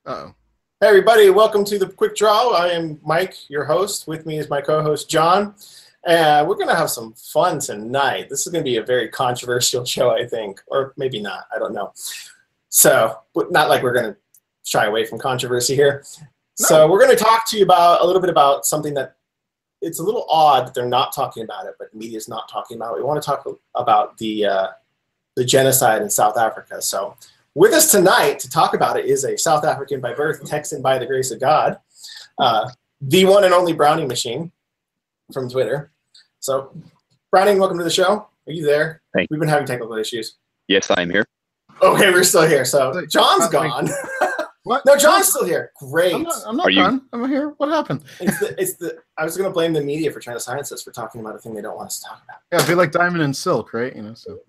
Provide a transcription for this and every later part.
Uh-oh. Hey everybody, welcome to the Quick Draw. I am Mike, your host. With me is my co-host John. And we're going to have some fun tonight. This is going to be a very controversial show, I think. Or maybe not, I don't know. So, but not like we're going to shy away from controversy here. No. So we're going to talk to you about a little bit about something that it's a little odd that they're not talking about it, but the media is not talking about it. We want to talk about the genocide in South Africa. So with us tonight to talk about it is a South African by birth, Texan by the grace of God, the one and only Browning Machine from Twitter. So, Browning, welcome to the show. Are you there? Thanks. We've been having technical issues. Yes, I'm here. Okay, we're still here. So, John's gone. What? No, John's still here. Great. I'm not done. I'm here. What happened? I was going to blame the media for trying to silence us for talking about a thing they don't want us to talk about. Yeah, it'd be like Diamond and Silk, right? You know, so.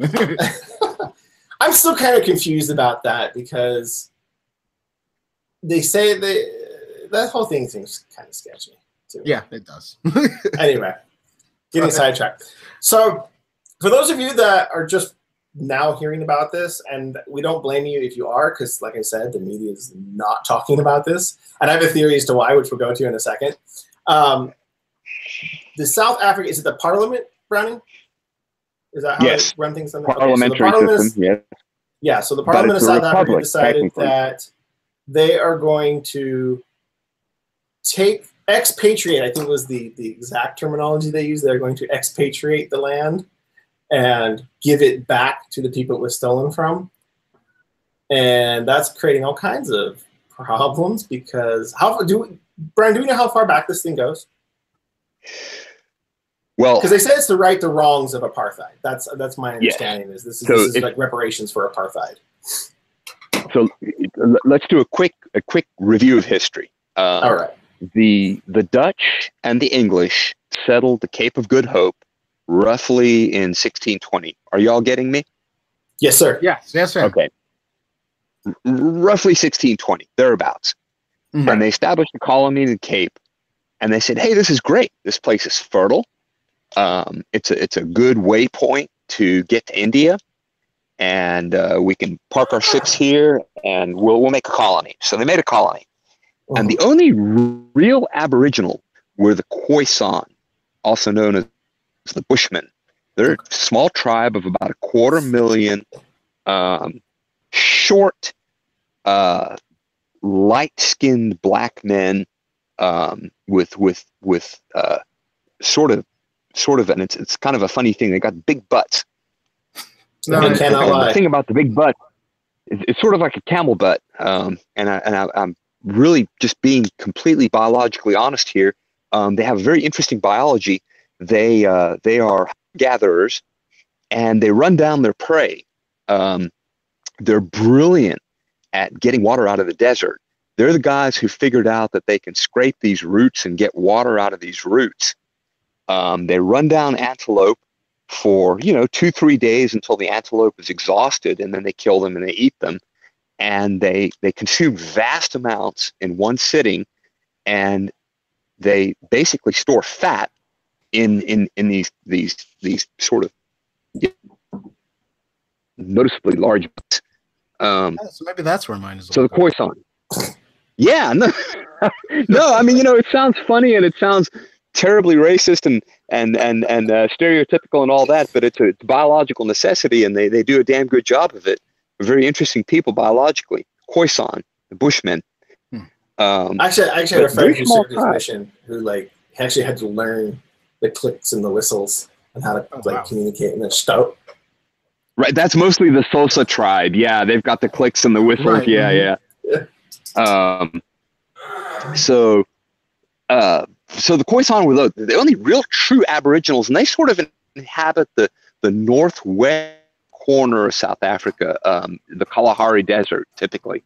I'm still kind of confused about that because they say that whole thing seems kind of sketchy too. Yeah, it does. Anyway, getting sidetracked. So for those of you that are just now hearing about this, and we don't blame you if you are, because like I said, the media is not talking about this. And I have a theory as to why, which we'll go to in a second. The South Africa, is it the parliament, Browning? Is that how they run things? Parliamentary system, yes. Yeah, so the Parliament of South Africa decided that they are going to expatriate, I think was the exact terminology they used. They're going to expatriate the land and give it back to the people it was stolen from. And that's creating all kinds of problems because Brian, do we know how far back this thing goes? Well, because they say it's to right the wrongs of apartheid. That's my understanding. Yes. This is like reparations for apartheid. So let's do a quick review of history. All right. The Dutch and the English settled the Cape of Good Hope roughly in 1620. Are y'all getting me? Yes, sir. Yes, sir. Okay. Roughly 1620, thereabouts. Mm-hmm. And they established a colony in the Cape, and they said, "Hey, this is great. This place is fertile. It's a good waypoint to get to India, and we can park our ships here, and we'll make a colony." So they made a colony, and the only real Aboriginal were the Khoisan, also known as the Bushmen. They're a small tribe of about 250,000 short, light-skinned black men with sort of, and it's kind of a funny thing. They got big butts. No, I cannot lie. The thing about the big butt, it's sort of like a camel butt. And I'm really just being completely biologically honest here. They have very interesting biology. They are gatherers, and they run down their prey. They're brilliant at getting water out of the desert. They're the guys who figured out that they can scrape these roots and get water out of these roots. They run down antelope for 2-3 days until the antelope is exhausted, and then they kill them and they eat them. And they consume vast amounts in one sitting, and they basically store fat in these sort of noticeably large butts. So maybe that's where mine is. So the Khoisan. Yeah, no, no. I mean, it sounds funny and it sounds terribly racist and stereotypical and all that, but it's a biological necessity, and they do a damn good job of it. They're very interesting people biologically. Khoisan, the Bushmen. Actually, I had a friend who served his mission who actually had to learn the clicks and the whistles and how to communicate in the stoat. Right, that's mostly the Sosa tribe. Yeah, they've got the clicks and the whistles. Right. Yeah. So the Khoisan were the only real true Aboriginals, and they sort of inhabit the northwest corner of South Africa, the Kalahari Desert, typically.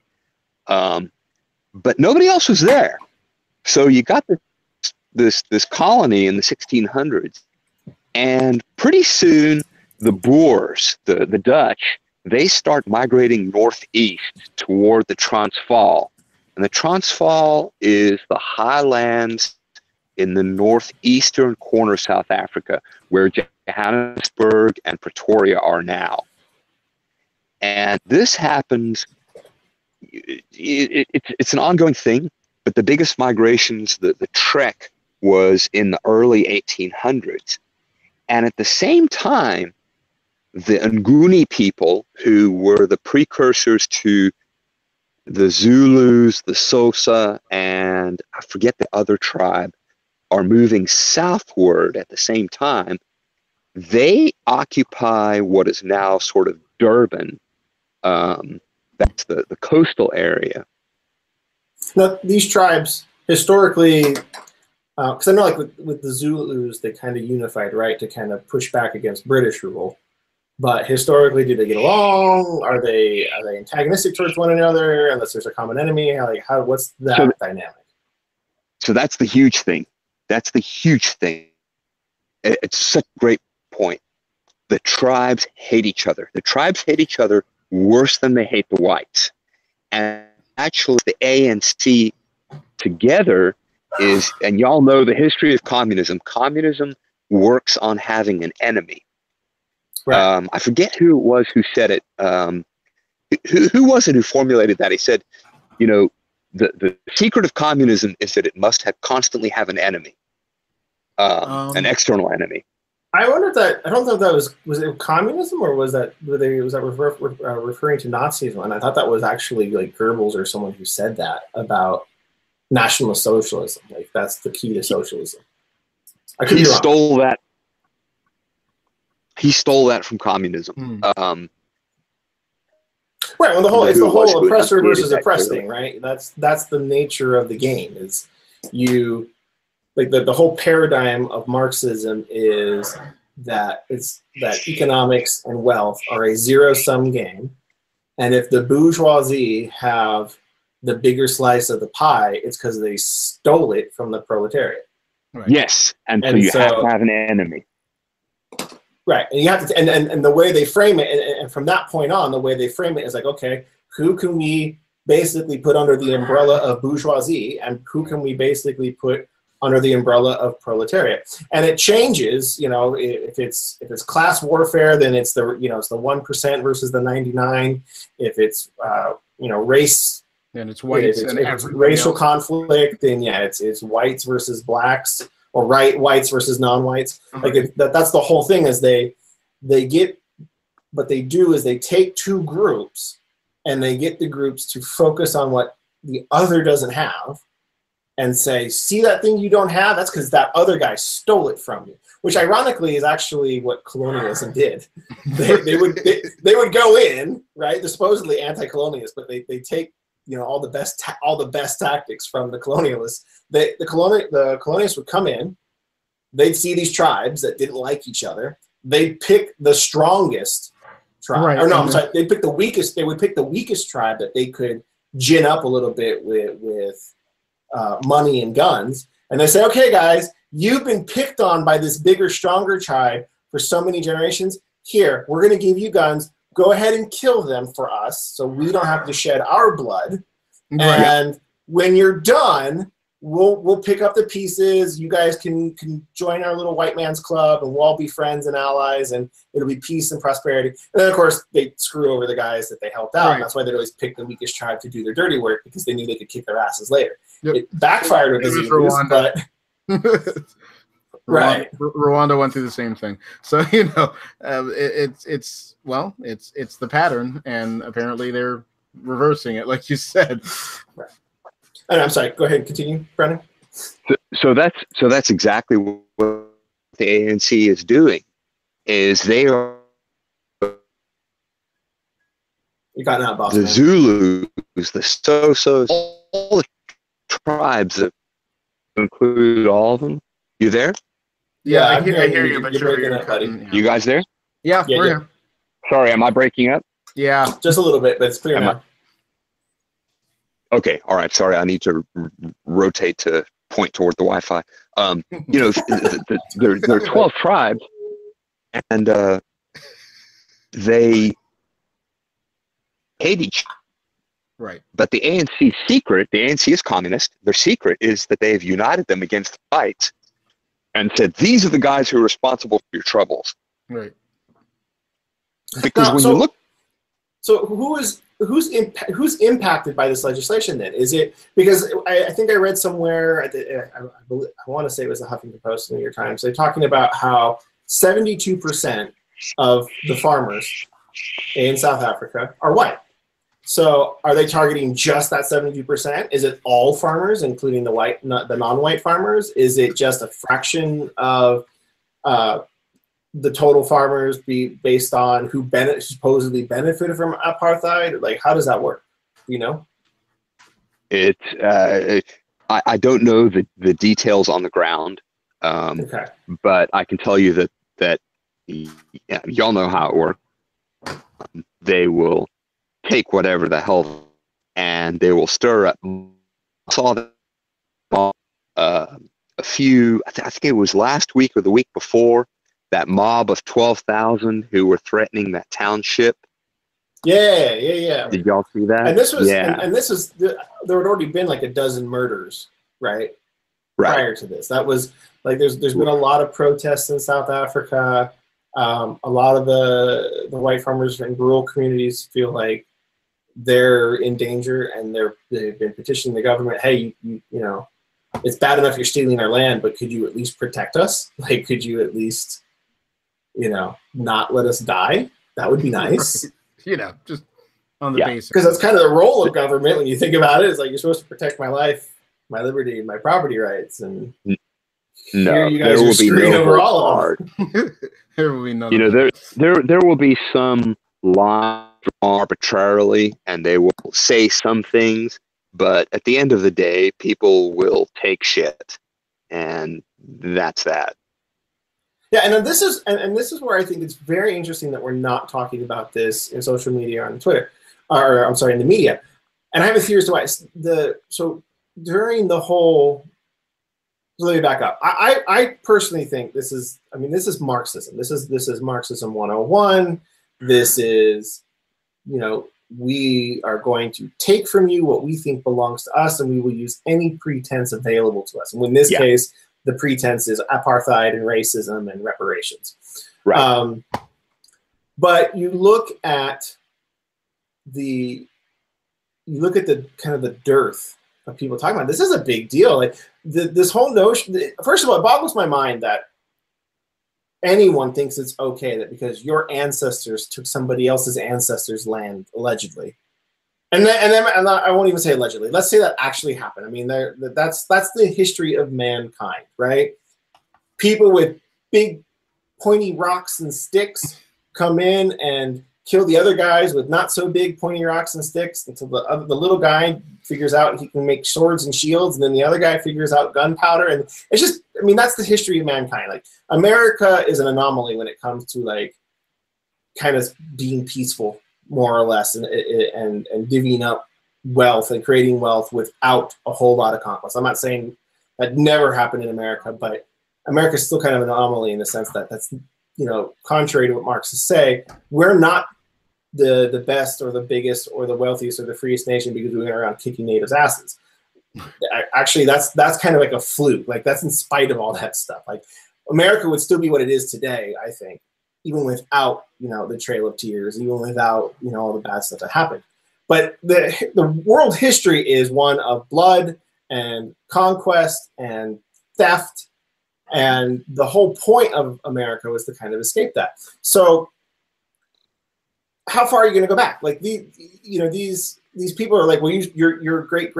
But nobody else was there. So you got this colony in the 1600s, and pretty soon the Boers, the Dutch, they start migrating northeast toward the Transvaal. And the Transvaal is the highlands in the northeastern corner of South Africa, where Johannesburg and Pretoria are now. And this happens, it's an ongoing thing, but the biggest migrations, the trek, was in the early 1800s. And at the same time, the Nguni people, who were the precursors to the Zulus, the Xhosa, and I forget the other tribe, are moving southward at the same time. They occupy what is now sort of Durban. That's the coastal area. Now, these tribes historically, because I know like with the Zulus, they kind of unified, right, to kind of push back against British rule. But historically, do they get along? Are they antagonistic towards one another unless there's a common enemy? Like, what's that dynamic? So that's the huge thing. That's the huge thing. It's such a great point. The tribes hate each other. The tribes hate each other worse than they hate the whites. And actually, the ANC together is, and y'all know the history of communism. Communism works on having an enemy. Right. I forget who it was who said it. Who was it who formulated that? He said, you know, the secret of communism is that it must constantly have an enemy, an external enemy. I wonder if that, I don't know if that was it communism, or was that referring to Nazism? And I thought that was actually like Goebbels or someone who said that about nationalist socialism. Like, that's the key to socialism. He stole that. He stole that from communism. Right. Well, it's the whole oppressor versus oppressed thing, right? That's the nature of the game. Is you like the whole paradigm of Marxism is that economics and wealth are a zero-sum game, and if the bourgeoisie have the bigger slice of the pie, it's because they stole it from the proletariat. Right. Yes, and so you have to have an enemy. Right, and you have to, and the way they frame it, and from that point on, the way they frame it is like, okay, who can we basically put under the umbrella of bourgeoisie, and who can we basically put under the umbrella of proletariat? And it changes, you know, if it's class warfare, then it's the 1% versus the 99. If it's race, and it's whites, and it's racial conflict, then yeah, it's whites versus blacks, or whites versus non-whites. Like that's the whole thing. Is they get, what they do is they take two groups and they get the groups to focus on what the other doesn't have, and say, see that thing you don't have? That's because that other guy stole it from you. Which ironically is actually what colonialism did. They would go in, right? They're supposedly anti-colonialists, but they take, you know, all the best tactics from the colonialists. The colonialists would come in, they'd see these tribes that didn't like each other, they'd pick the strongest tribe. Right. Or no, I'm sorry, they'd pick the weakest. They would pick the weakest tribe that they could gin up a little bit with money and guns, and they say, okay, guys, you've been picked on by this bigger, stronger tribe for so many generations. Here, we're going to give you guns. Go ahead and kill them for us, so we don't have to shed our blood. Right. And when you're done, we'll pick up the pieces. You guys can join our little white man's club, and we'll all be friends and allies, and it'll be peace and prosperity. And then, of course, they screw over the guys that they helped out. Right. And that's why they always pick the weakest tribe to do their dirty work, because they knew they could kick their asses later. Yep. It backfired with the Zulus, but right. Rwanda went through the same thing. So, you know, it's the pattern, and apparently they're reversing it, like you said. Right. And I'm sorry. Go ahead and continue, Brennan. So that's exactly what the ANC is doing. Is they are you got out, boss. The Zulus, the Xhosa, all the tribes that include all of them. You there? Yeah, I hear you, but you're breaking up, buddy. You guys there? Yeah, we're here. Sorry, am I breaking up? Yeah, just a little bit, but it's clear now. Okay, all right. Sorry, I need to rotate to point toward the Wi-Fi. You know, there are 12 tribes, and they hate each other. Right. But the ANC's secret, the ANC is communist, their secret is that they have united them against the whites and said, these are the guys who are responsible for your troubles. Right. Because when you look... So who's impacted by this legislation then? Is it because I think I read somewhere, I want to say it was the Huffington Post, New York Times, they're talking about how 72% of the farmers in South Africa are white. So are they targeting just that 72%? Is it all farmers, including the non-white farmers? Is it just a fraction of the total farmers based on who supposedly benefited from apartheid? Like, how does that work? You know? I don't know the details on the ground, Okay. but I can tell you that y'all know how it works. They will take whatever the hell, and they will stir up. I saw that a few. I think it was last week or the week before. That mob of 12,000 who were threatening that township. Yeah. Did y'all see that? And this was, and this is, there had already been like a dozen murders, right? Prior to this. That was like, there's been a lot of protests in South Africa. A lot of the white farmers in rural communities feel like they're in danger, and they've been petitioning the government, hey, you know, it's bad enough you're stealing our land, but could you at least protect us? Like, could you at least, you know, not let us die? That would be nice. You know, just on the basics. Because that's kind of the role of government when you think about it. It's like, you're supposed to protect my life, my liberty, my property rights, and no, you guys are screwing over all of them. There will be none. You know, there will be some line arbitrarily, and they will say some things, but at the end of the day, people will take shit, and that's that. Yeah, and this is where I think it's very interesting that we're not talking about this in social media or on Twitter, or I'm sorry, in the media. And I have a theory as to why. So during the whole, let me back up. I personally think this is Marxism. This is Marxism 101. This is, you know, we are going to take from you what we think belongs to us, and we will use any pretense available to us. And in this case, the pretense is apartheid and racism and reparations. Right. But you look at the kind of the dearth of people talking about this. Is a big deal. Like this whole notion. First of all, it boggles my mind that anyone thinks it's okay that because your ancestors took somebody else's ancestors' land allegedly. And then I won't even say allegedly. Let's say that actually happened. I mean, that's the history of mankind, right? People with big pointy rocks and sticks come in and kill the other guys with not so big pointy rocks and sticks until the little guy figures out he can make swords and shields, and then the other guy figures out gunpowder. And it's just, I mean, that's the history of mankind. Like, America is an anomaly when it comes to like kind of being peaceful, more or less, and divvying up wealth and creating wealth without a whole lot of conquest. I'm not saying that never happened in America, but America is still kind of an anomaly in the sense that that's, you know, contrary to what Marxists say, we're not the best or the biggest or the wealthiest or the freest nation because we went around kicking natives' asses. Actually, that's kind of like a fluke. Like, that's in spite of all that stuff. Like, America would still be what it is today, I think, even without, you know, the Trail of Tears, even without, you know, all the bad stuff that happened. But the world history is one of blood and conquest and theft, and the whole point of America was to kind of escape that. So how far are you going to go back? Like, these people are like, well, your great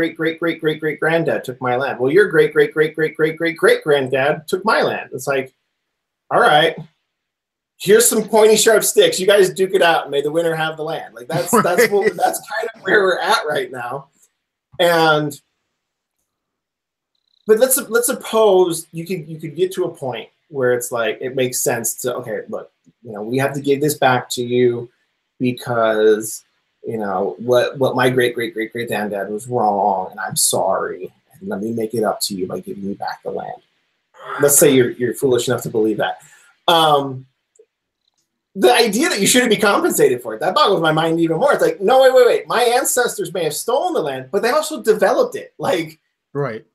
granddad took my land. Well, your great granddad took my land. It's like, all right, here's some pointy sharp sticks. You guys duke it out, and may the winner have the land. Like, that's kind of where we're at right now. But let's suppose you could get to a point where it's like it makes sense to, okay, look, you know, we have to give this back to you because, you know, what my great granddad was wrong, and I'm sorry, and let me make it up to you by giving you back the land. Let's say you're foolish enough to believe that. The idea that you shouldn't be compensated for it, that boggles my mind even more. It's like, no, wait. My ancestors may have stolen the land, but they also developed it. Like, right.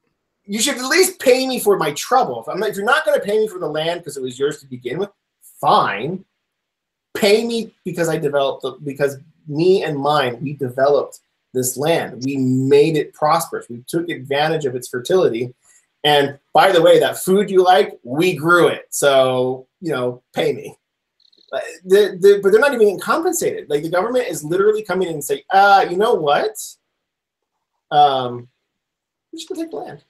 You should at least pay me for my trouble. If you're not going to pay me for the land because it was yours to begin with, fine. Pay me because I developed because me and mine, we developed this land. We made it prosperous. We took advantage of its fertility. And by the way, that food you like, we grew it. So, pay me. But they're not even getting compensated. Like, the government is literally coming in and saying, you know what? We're just gonna take the land.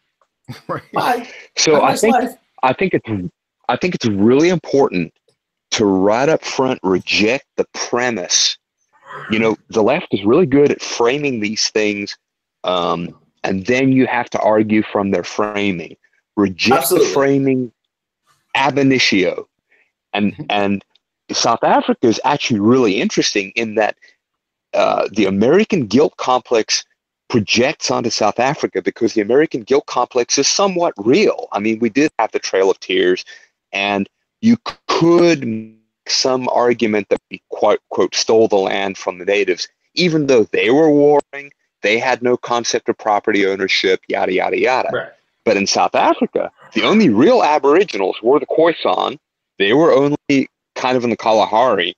Right. Bye. So I think it's really important to right up front reject the premise. The left is really good at framing these things, and then you have to argue from their framing. Reject Absolutely. the framing ab initio. And South Africa is actually really interesting in that the American guilt complex projects onto South Africa because the American guilt complex is somewhat real. I mean, we did have the Trail of Tears, and you could make some argument that we, quote, stole the land from the natives, even though they were warring, they had no concept of property ownership, yada, yada, yada. Right. But in South Africa, the only real aboriginals were the Khoisan. They were only kind of in the Kalahari.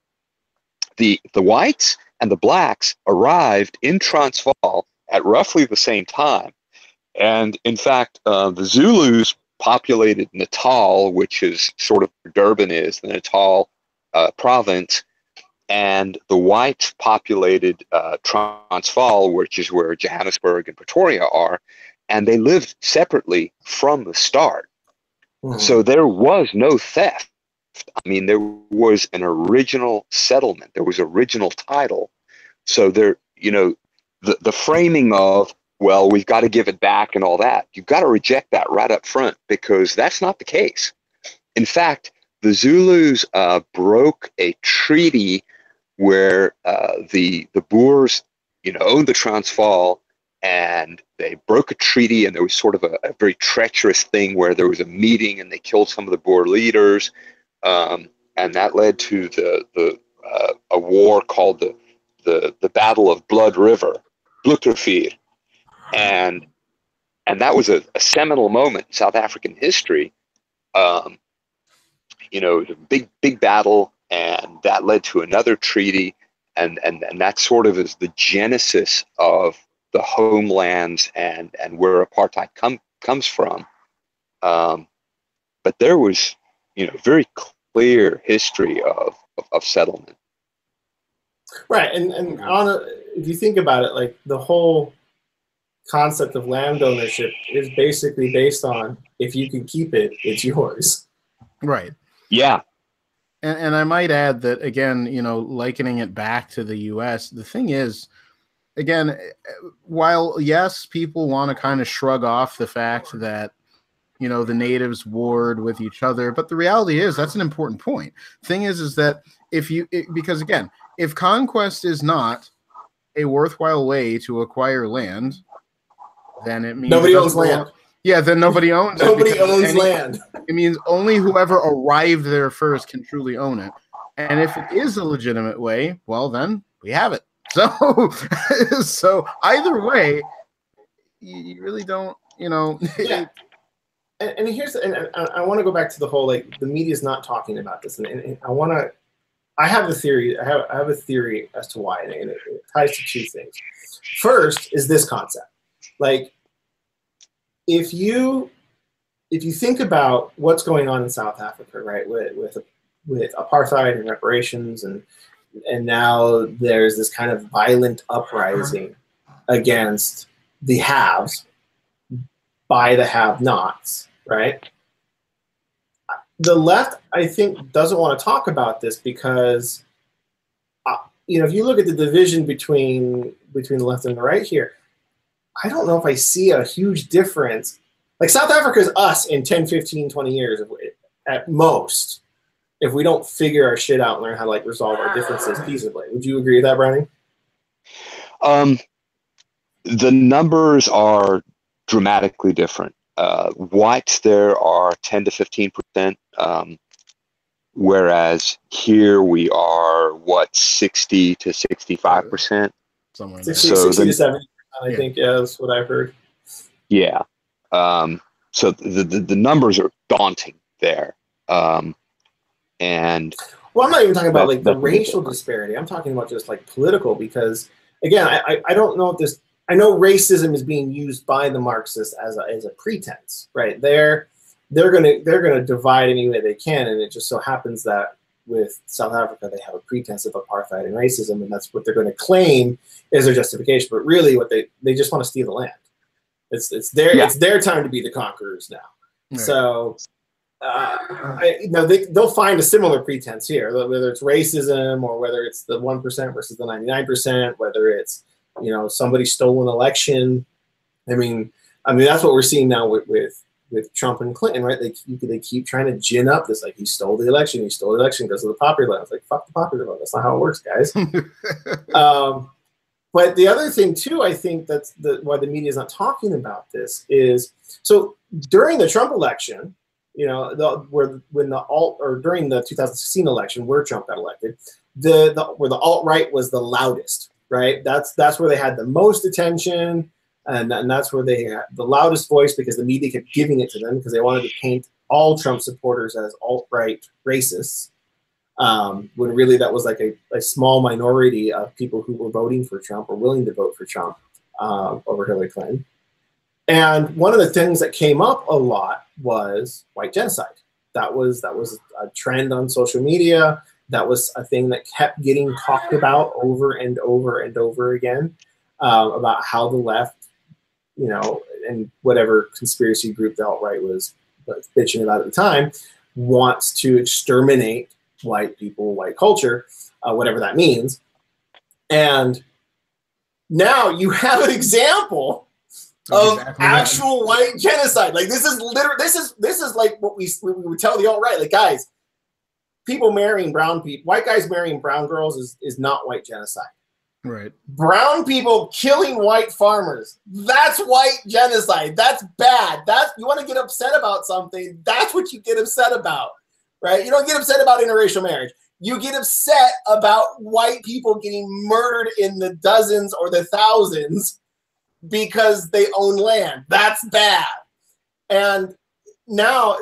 The whites and the blacks arrived in Transvaal at roughly the same time. And in fact, the Zulus populated Natal, which is sort of where Durban is, the Natal province, and the whites populated Transvaal, which is where Johannesburg and Pretoria are, and they lived separately from the start. Mm-hmm. So there was no theft. I mean, there was an original settlement. There was original title. So there, the framing of, well, we've got to give it back and all that, you've got to reject that right up front because that's not the case. In fact, the Zulus broke a treaty where the Boers, owned the Transvaal, and they broke a treaty, and there was sort of a very treacherous thing where there was a meeting and they killed some of the Boer leaders, and that led to a war called the Battle of Blood River, Bloedrivier, and that was a seminal moment in South African history. It was a big battle, and that led to another treaty, and that sort of is the genesis of the homelands and where apartheid comes from. But there was, very clear history of settlement. Right, and if you think about it, like the whole concept of land ownership is basically based on if you can keep it, it's yours. Right. Yeah. And I might add that, again, likening it back to the U.S., the thing is, again, while, yes, people want to kind of shrug off the fact that, the natives warred with each other, but the reality is that's an important point. Thing is that because, again, if conquest is not a worthwhile way to acquire land, then it means nobody owns land. Yeah, then nobody owns nobody it. Nobody owns land. It means only whoever arrived there first can truly own it. And if it is a legitimate way, well, then we have it. So either way, you really don't, Yeah. And I want to go back to the whole, like, the media is not talking about this, and I have a theory. I have a theory as to why, and it ties to two things. First is this concept, like, if you think about what's going on in South Africa, right, with apartheid and reparations, and now there's this kind of violent uprising against the haves by the have-nots, right? The left, I think, doesn't want to talk about this because, if you look at the division between the left and the right here, I don't know if I see a huge difference. Like, South Africa is us in 10, 15, 20 years at most, if we don't figure our shit out and learn how to, like, resolve our differences peaceably. Would you agree with that, Browning? The numbers are dramatically different. Whites there are 10 to 15%, whereas here we are 60 to 65%. Somewhere in 60 there. 60 to 70%, I think. Yeah, that's what I've heard. Yeah. So the numbers are daunting there. And Well, I'm not even talking about like the That's a big racial difference. disparity. I'm talking about just like political, because again, I don't know if this. I know racism is being used by the Marxists as a pretense, right? They're gonna divide any way they can, and it just so happens that with South Africa they have a pretense of apartheid and racism, and that's what they're going to claim is their justification. But really, what they just want to steal the land. It's their time to be the conquerors now. Right. So. They'll find a similar pretense here, whether it's racism or whether it's the 1% versus the 99%, whether it's somebody stole an election. I mean that's what we're seeing now with Trump and Clinton, right? They keep trying to gin up this, like, he stole the election because of the popular vote. It's like, fuck the popular vote. That's not how it works, guys. But the other thing too, I think that's why the media is not talking about this is, so during the Trump election, during the 2016 election where Trump got elected, where the alt-right was the loudest, right? That's where they had the most attention, and that's where they had the loudest voice, because the media kept giving it to them because they wanted to paint all Trump supporters as alt-right racists, when really that was like a small minority of people who were voting for Trump or willing to vote for Trump over Hillary Clinton. And one of the things that came up a lot was white genocide. That was a trend on social media. That was a thing that kept getting talked about over and over and over again, about how the left, and whatever conspiracy group the alt-right was bitching about at the time, wants to exterminate white people, white culture, whatever that means. And now you have an example of actual white genocide. Like, this is like what we would tell the alt-right, like, guys, people marrying brown people, white guys marrying brown girls is not white genocide. Right. Brown people killing white farmers, that's white genocide. That's bad. You want to get upset about something, that's what you get upset about, right? You don't get upset about interracial marriage. You get upset about white people getting murdered in the dozens or the thousands because they own land. That's bad. And now,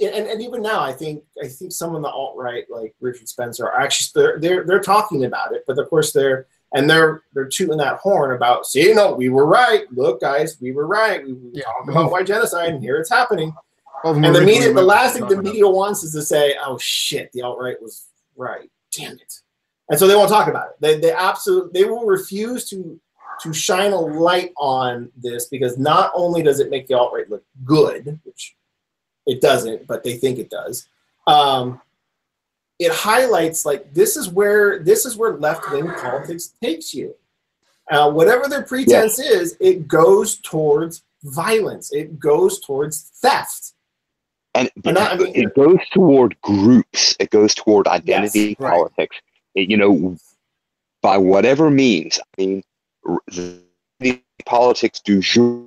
and even now, I think some of the alt-right, like Richard Spencer, are actually they're talking about it, but of course they're tooting that horn about, see, we were right. Look, guys, we were right. We were talking about white genocide, and here it's happening. And the last thing the media wants is to say, oh shit, the alt-right was right. Damn it. And so they won't talk about it. They will refuse to shine a light on this, because not only does it make the alt-right look good, which it doesn't, but they think it does. It highlights, like, this is where left-wing politics takes you. Whatever their pretense is, it goes towards violence. It goes towards theft. And it goes toward groups. It goes toward identity politics. By whatever means. I mean, politics du jour.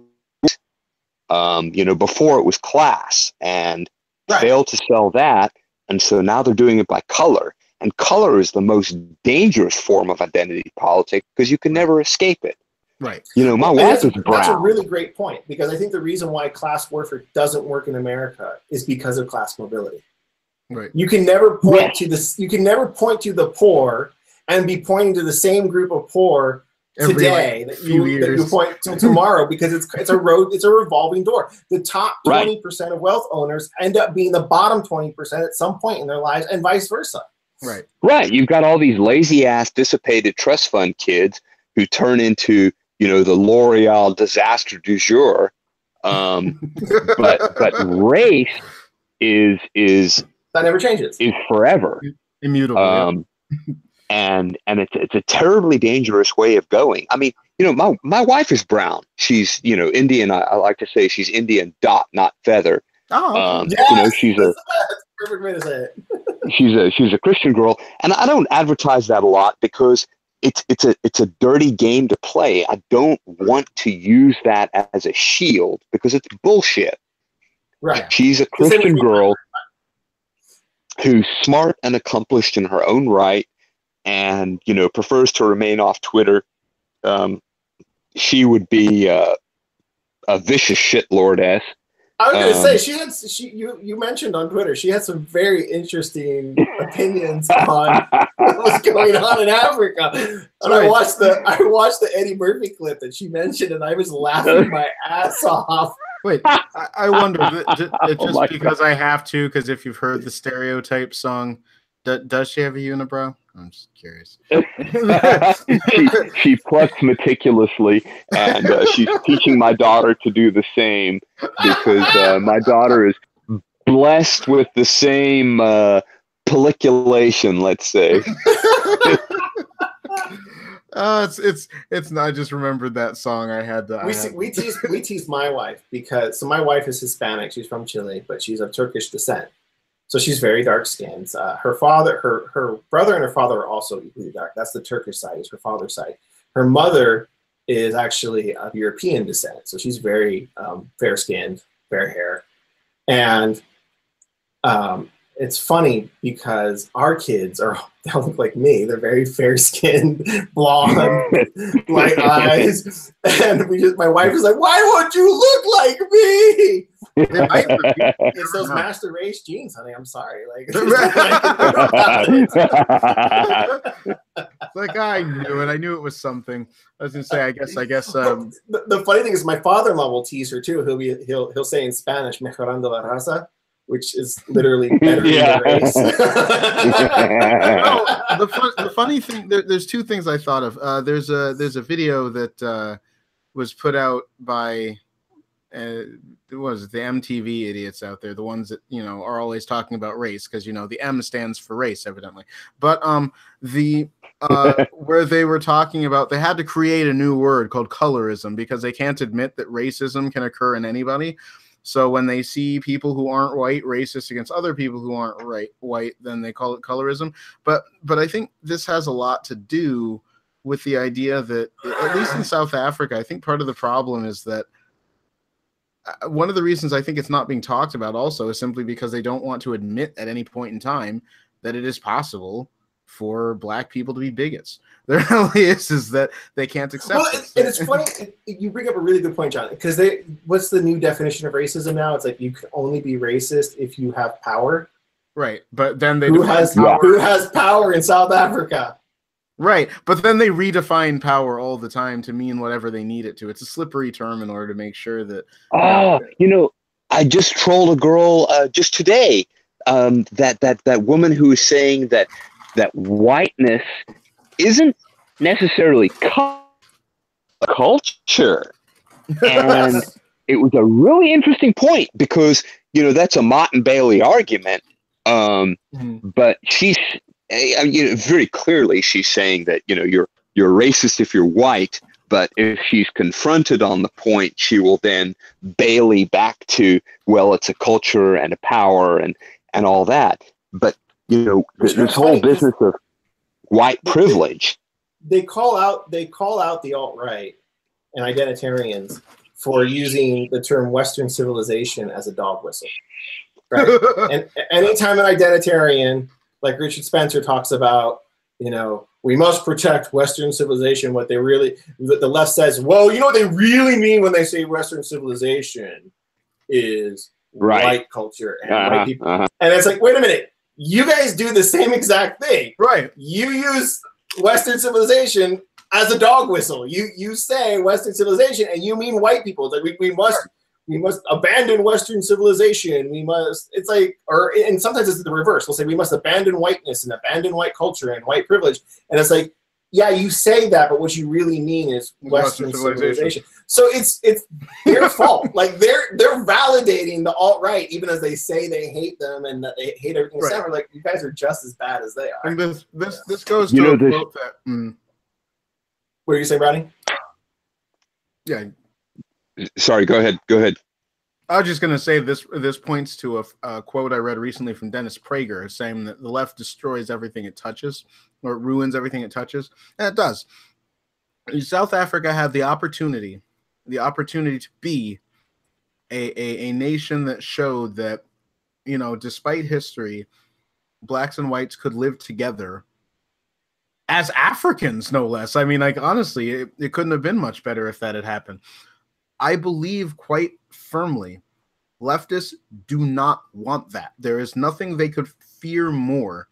Before it was class, and failed to sell that, and so now they're doing it by color. And color is the most dangerous form of identity politics, because you can never escape it. Right. My wife is brown. That's a really great point, because I think the reason why class warfare doesn't work in America is because of class mobility. Right. You can never point to this. You can never point to the poor and be pointing to the same group of poor today that you point to tomorrow, because it's a revolving door. The top 20% of wealth owners end up being the bottom 20% at some point in their lives, and vice versa. Right. Right. You've got all these lazy ass dissipated trust fund kids who turn into, the L'Oreal disaster du jour. But race is that never changes. Is forever. Immutable. And it's a terribly dangerous way of going. I mean, my wife is brown. She's, Indian. I like to say she's Indian dot, not feather. Oh, yes, she's that's a perfect way to say it. She's a Christian girl, and I don't advertise that a lot, because it's a dirty game to play. I don't want to use that as a shield, because it's bullshit. Right. She's a Christian girl who's smart and accomplished in her own right, and prefers to remain off Twitter. She would be a vicious shitlordess I was going to say you mentioned on Twitter she had some very interesting opinions on what was going on in Africa. And I watched the Eddie Murphy clip that she mentioned, and I was laughing my ass off. Wait, I wonder, just because God. I have to, because if you've heard the Stereotype song, does she have a unibrow? I'm just curious. she plucks meticulously, and she's teaching my daughter to do the same, because my daughter is blessed with the same pelliculation, let's say. It's not. I just remembered that song. I had to. We tease my wife because my wife is Hispanic. She's from Chile, but she's of Turkish descent. So she's very dark skinned. Her father, her brother, and her father are also equally dark. That's the Turkish side. Is her father's side. Her mother is actually of European descent. So she's very fair skinned, fair hair, and it's funny because our kids they look like me. They're very fair-skinned, blonde, light eyes, and my wife is like, "Why won't you look like me?" It's those master race genes, honey. I'm sorry. Like I knew it. I knew it was something. I was gonna say, I guess. The funny thing is, my father-in-law will tease her too. He'll say in Spanish, "Mejorando la raza," which is literally better than the race. The funny thing, there's two things I thought of. There's a video that was put out by what is it, the MTV idiots out there, the ones that are always talking about race, because the M stands for race, evidently. But where they were talking about, they had to create a new word called colorism because they can't admit that racism can occur in anybody. So when they see people who aren't white racist against other people who aren't white, then they call it colorism. But I think this has a lot to do with the idea that, at least in South Africa, I think part of the problem is that one of the reasons I think it's not being talked about also is simply because they don't want to admit at any point in time that it is possible for black people to be bigots. There really is that they can't accept it. And it's funny, you bring up a really good point, John, because what's the new definition of racism now? It's like you can only be racist if you have power. Right, but then who has power in South Africa? Right, but then they redefine power all the time to mean whatever they need it to. It's a slippery term in order to make sure that... I just trolled a girl just today, that woman who is saying that whiteness isn't necessarily culture. And it was a really interesting point because, that's a Mott and Bailey argument. But she's... very clearly, she's saying that you're racist if you're white, but if she's confronted on the point, she will then Bailey back to, well, it's a culture and a power and all that. But this whole business of white privilege. They call out the alt-right and identitarians for using the term Western civilization as a dog whistle, right? And anytime an identitarian, like Richard Spencer, talks about, we must protect Western civilization. The left says, well, what they really mean when they say Western civilization is white culture and white people. And it's like, wait a minute, you guys do the same exact thing. Right. You use Western civilization as a dog whistle. You say Western civilization and you mean white people. It's like we must abandon Western civilization. And sometimes it's the reverse. We'll say we must abandon whiteness and abandon white culture and white privilege. And it's like, yeah, you say that, but what you really mean is Western civilization. So it's their fault. Like they're validating the alt-right, even as they say they hate them and that they hate everything. Right. We're like, you guys are just as bad as they are. And this goes to a quote that. What are you saying, Brownie? Yeah. Sorry, go ahead. I was just going to say this points to a quote I read recently from Dennis Prager saying that the left destroys everything it touches, or it ruins everything it touches. And it does. South Africa had the opportunity to be a nation that showed that, despite history, blacks and whites could live together as Africans, no less. I mean, honestly, it couldn't have been much better if that had happened. I believe quite firmly Leftists do not want that. There is nothing they could fear more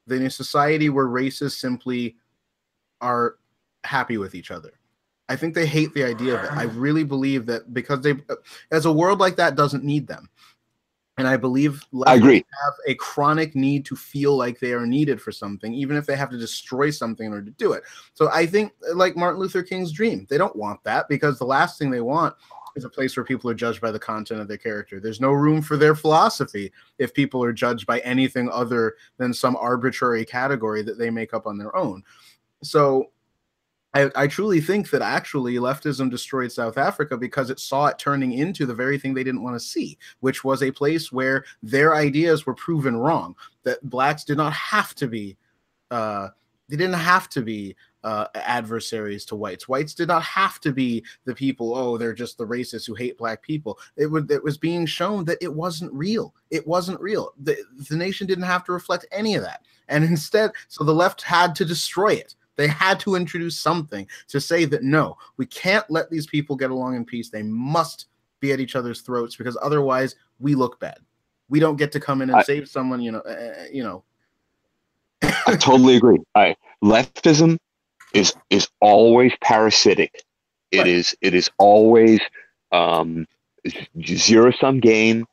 than a society where races simply are happy with each other. I think they hate the idea of it. I really believe that because as a world like that doesn't need them. And I believe leftists have a chronic need to feel like they are needed for something, even if they have to destroy something in order to do it. So I think, like Martin Luther King's dream, they don't want that, because the last thing they want is a place where people are judged by the content of their character. There's no room for their philosophy if people are judged by anything other than some arbitrary category that they make up on their own. So I truly think that actually leftism destroyed South Africa because it saw it turning into the very thing they didn't want to see, which was a place where their ideas were proven wrong, that blacks did not have to be, they didn't have to be adversaries to whites. Whites did not have to be the people, oh, they're just the racists who hate black people. It was being shown that it wasn't real. It wasn't real. The nation didn't have to reflect any of that. And instead, so the left had to destroy it. They had to introduce something to say that, no, we can't let these people get along in peace. They must be at each other's throats, because otherwise we look bad. We don't get to come in and save someone, you know. I totally agree. Leftism is always parasitic. It is always zero-sum game.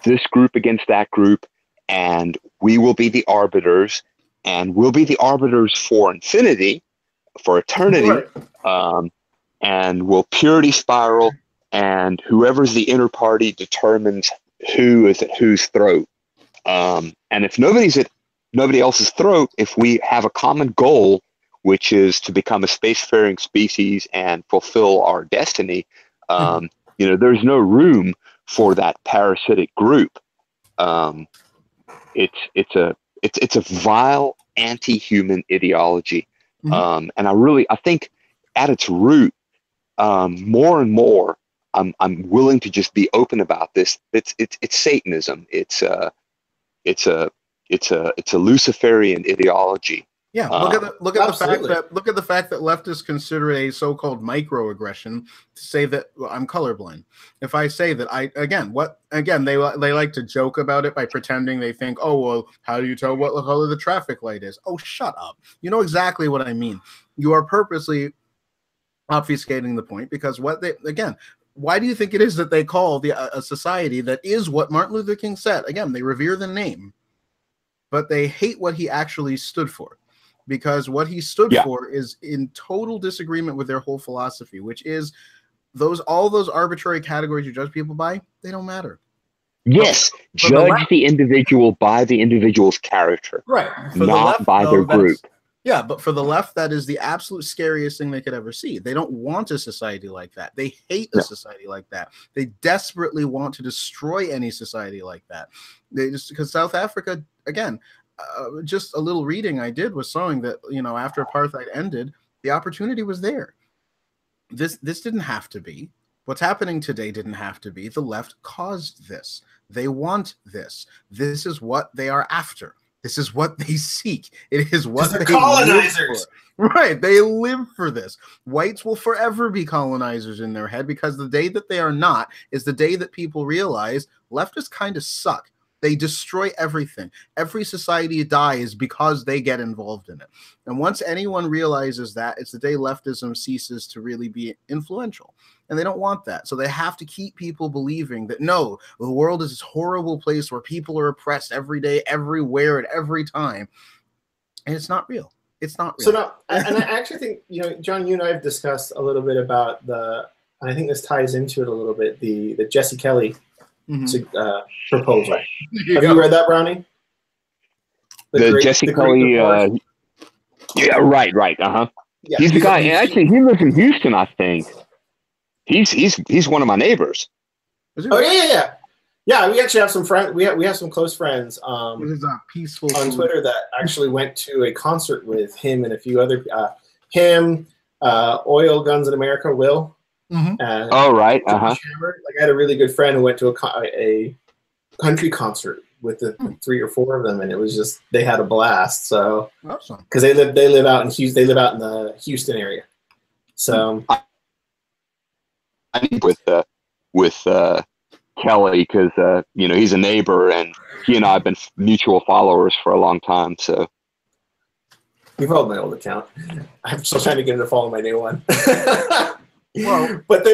This group against that group, and we will be the arbiters. And we'll be the arbiters for infinity, for eternity, right. And we'll purity spiral, and whoever's the inner party determines who is at whose throat. And if nobody's at nobody else's throat, if we have a common goal, which is to become a spacefaring species and fulfill our destiny, there's no room for that parasitic group. It's a vile anti-human ideology. And I think at its root, more and more, I'm willing to just be open about this. It's Satanism. It's a Luciferian ideology. Yeah, look at the fact that leftists consider it a so-called microaggression to say that, well, I'm colorblind. If I say that they like to joke about it by pretending they think, oh, well, how do you tell what color the traffic light is? Oh, shut up. You know exactly what I mean. You are purposely obfuscating the point, because why do you think it is that they call a society that is what Martin Luther King said? Again, they revere the name, but they hate what he actually stood for. Because what he stood for is in total disagreement with their whole philosophy, which is all those arbitrary categories you judge people by, they don't matter. Yes, judge the individual by the individual's character, right? Not by their group. Yeah, but for the left, that is the absolute scariest thing they could ever see. They don't want a society like that. They hate a society like that. They desperately want to destroy any society like that. Because South Africa, again, just a little reading I did was showing that, after apartheid ended, the opportunity was there. This didn't have to be. What's happening today didn't have to be. The left caused this. They want this. This is what they are after. This is what they seek. It is what they're colonizers. Right. They live for this. Whites will forever be colonizers in their head, because the day that they are not is the day that people realize leftists kind of suck. They destroy everything. Every society dies because they get involved in it. And once anyone realizes that, it's the day leftism ceases to really be influential. And they don't want that. So they have to keep people believing that, no, the world is this horrible place where people are oppressed every day, everywhere, at every time. And it's not real. It's not real. So now, and I actually think, John, you and I have discussed a little bit about and I think this ties into it a little bit, the Jesse Kelly proposal. Have you read that, Brownie? The Jesse Kelly. Yeah, right. Yeah, he's the guy. Actually, he lives in Houston, I think. He's one of my neighbors. Oh yeah. Yeah, we actually have some friends. We have some close friends. Peaceful on Twitter that actually went to a concert with him and a few other Oil Guns in America, Will. Oh, right. Like, I had a really good friend who went to a country concert with the 3 or 4 of them, and it was just, they had a blast. So, awesome. Because they live out in Houston. They live out in the Houston area. So, I think with Kelly because he's a neighbor, and he and I have been mutual followers for a long time. So you followed my old account. I'm still trying to get him to follow my new one. Well, but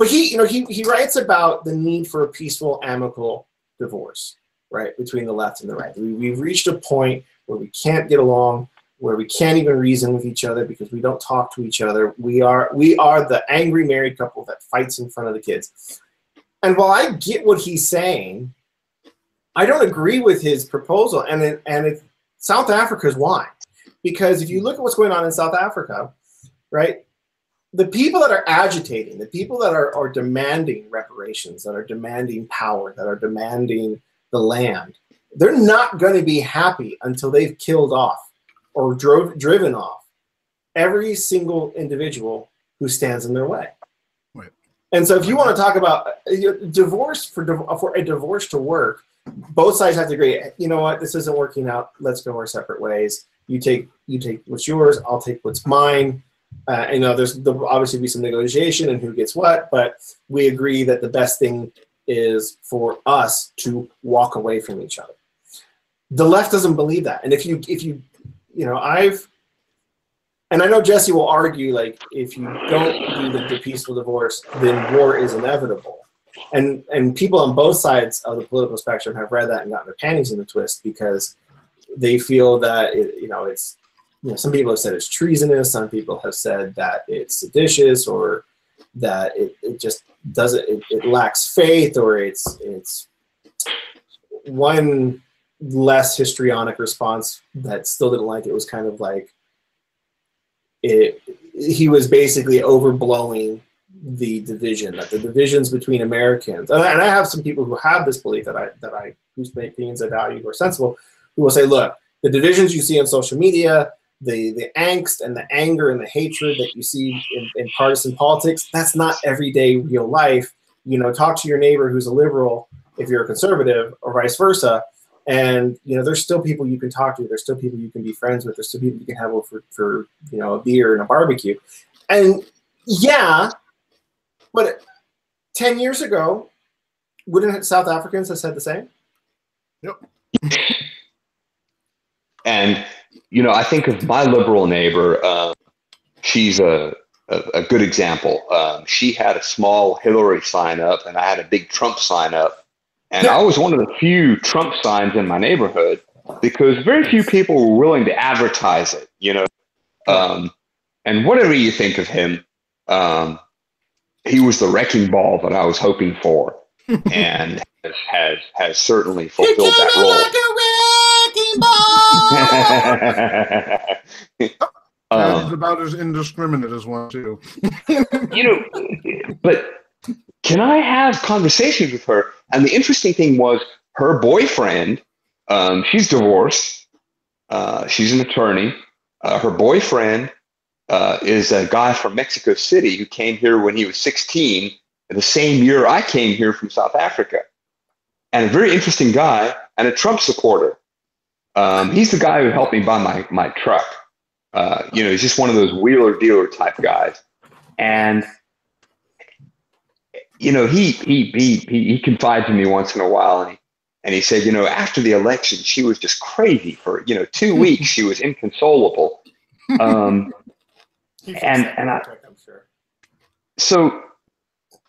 he writes about the need for a peaceful, amicable divorce, right, between the left and the right. We've reached a point where we can't get along, where we can't even reason with each other because we don't talk to each other. We are the angry married couple that fights in front of the kids. And while I get what he's saying, I don't agree with his proposal. And South Africa is why. Because if you look at what's going on in South Africa, right, the people that are agitating, the people that are demanding reparations, that are demanding power, that are demanding the land, they're not going to be happy until they've killed off or driven off every single individual who stands in their way. Right. And so if you want to talk about divorce, for a divorce to work, both sides have to agree, you know what, this isn't working out, let's go our separate ways. You take what's yours, I'll take what's mine. There'll obviously be some negotiation and who gets what, but we agree that the best thing is for us to walk away from each other. The left doesn't believe that. And I know Jesse will argue, like, if you don't do the peaceful divorce, then war is inevitable. And people on both sides of the political spectrum have read that and gotten their panties in a twist because they feel that some people have said it's treasonous, some people have said that it's seditious, or that it just doesn't, it lacks faith, or it's one less histrionic response that still didn't like it was kind of like he was basically overblowing the division, that the divisions between Americans, and I have some people who have this belief whose opinions I value or sensible, who will say, look, the divisions you see on social media, the angst and the anger and the hatred that you see in partisan politics, that's not everyday real life. Talk to your neighbor who's a liberal if you're a conservative, or vice versa. And, there's still people you can talk to. There's still people you can be friends with. There's still people you can have over for a beer and a barbecue. And yeah, but 10 years ago, wouldn't South Africans have said the same? Yep. And, I think of my liberal neighbor. She's a good example. She had a small Hillary sign up, and I had a big Trump sign up. And I was one of the few Trump signs in my neighborhood because very few people were willing to advertise it, and whatever you think of him, he was the wrecking ball that I was hoping for, and has certainly fulfilled that role. He's about as indiscriminate as one too. But can I have conversations with her? And the interesting thing was her boyfriend, she's divorced. She's an attorney. Her boyfriend is a guy from Mexico City who came here when he was 16, the same year I came here from South Africa. And a very interesting guy and a Trump supporter. He's the guy who helped me buy my truck. He's just one of those wheeler dealer type guys. And he confides in me once in a while, and he said, after the election, she was just crazy for 2 weeks. She was inconsolable. I'm sure. So,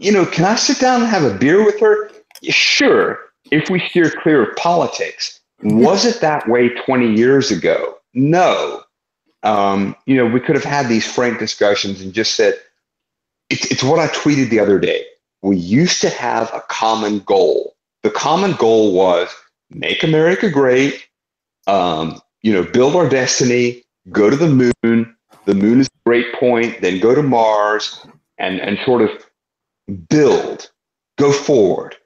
can I sit down and have a beer with her? Sure, if we steer clear of politics. Was it that way 20 years ago? No. We could have had these frank discussions and just said, it's what I tweeted the other day. We used to have a common goal. The common goal was make America great, build our destiny, go to the moon. The moon is a great point, then go to Mars and sort of build, go forward.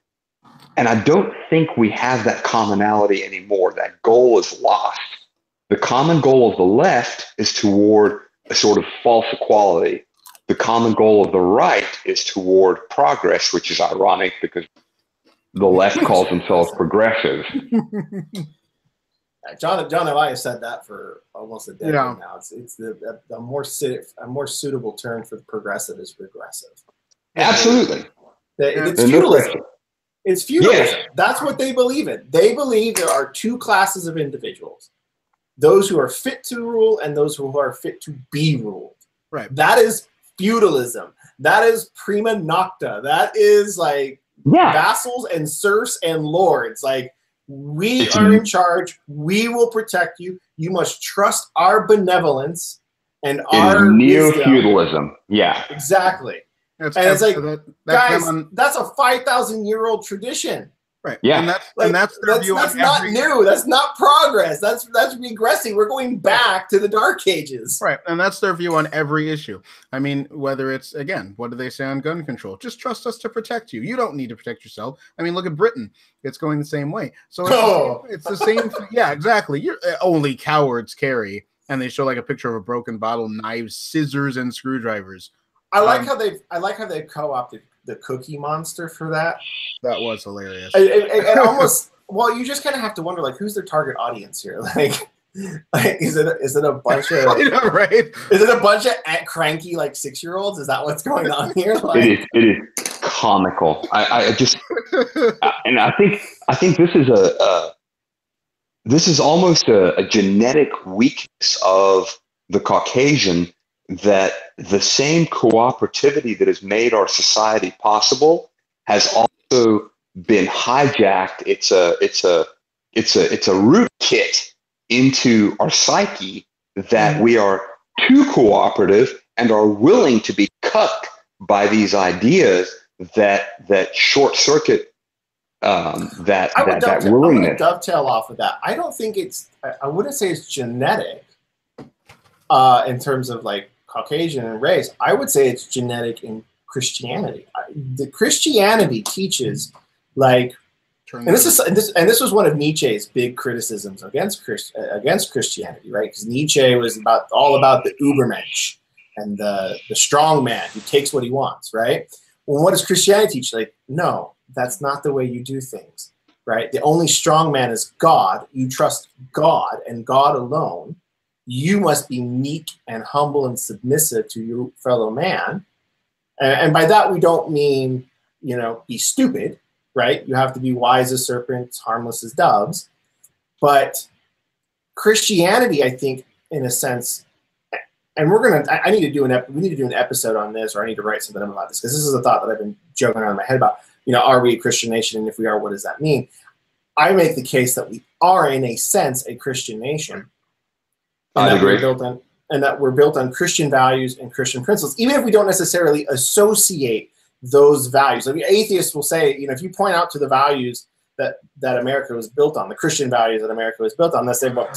And I don't think we have that commonality anymore. That goal is lost. The common goal of the left is toward a sort of false equality. The common goal of the right is toward progress, which is ironic because the left calls themselves progressive. John and I have said that for almost a decade now. It's a more suitable term for progressive is regressive. Absolutely. It's feudalism. It's feudalism. That's what they believe in. They believe there are two classes of individuals: those who are fit to rule and those who are fit to be ruled. Right. That is feudalism. That is prima nocta. That is like vassals and serfs and lords. Like, we are in charge. We will protect you. You must trust our benevolence and our neo-feudalism. Yeah. Exactly. And it's like, guys, that's a 5,000-year-old tradition. Right. Yeah. And that's their view that's on not new. That's not progress. That's regressing. We're going back to the Dark Ages. Right. And that's their view on every issue. I mean, whether it's, again, what do they say on gun control? Just trust us to protect you. You don't need to protect yourself. I mean, look at Britain. It's going the same way. So it's the same. Yeah, exactly. You're only cowards carry. And they show like a picture of a broken bottle, knives, scissors, and screwdrivers. I like how they've co-opted the Cookie Monster for that. That was hilarious. It almost, well, you just kind of have to wonder, like, who's their target audience here? Like is it a bunch of right? Is it a bunch of cranky like 6-year-olds? Is that what's going on here? Like, it is comical. I just and I think this is almost a genetic weakness of the Caucasian, that the same cooperativity that has made our society possible has also been hijacked. It's a rootkit into our psyche that we are too cooperative and are willing to be cut by these ideas that short circuit that willingness. I would dovetail off of that. I don't think I wouldn't say it's genetic in terms of like Caucasian and race. I would say it's genetic in Christianity. The Christianity teaches, like, and this was one of Nietzsche's big criticisms against Christianity, right? Because Nietzsche was all about the Übermensch and the strong man who takes what he wants, right? Well, what does Christianity teach? Like, no, that's not the way you do things, right? The only strong man is God. You trust God and God alone. You must be meek and humble and submissive to your fellow man. And by that, we don't mean, be stupid, right? You have to be wise as serpents, harmless as doves. But Christianity, I think, in a sense, and we need to do an episode on this, or I need to write something about this, because this is a thought that I've been joking around in my head about, are we a Christian nation? And if we are, what does that mean? I make the case that we are, in a sense, a Christian nation. And that we're built on Christian values and Christian principles, even if we don't necessarily associate those values. I mean, atheists will say, if you point out to the values that America was built on, the Christian values that America was built on, they'll say, well,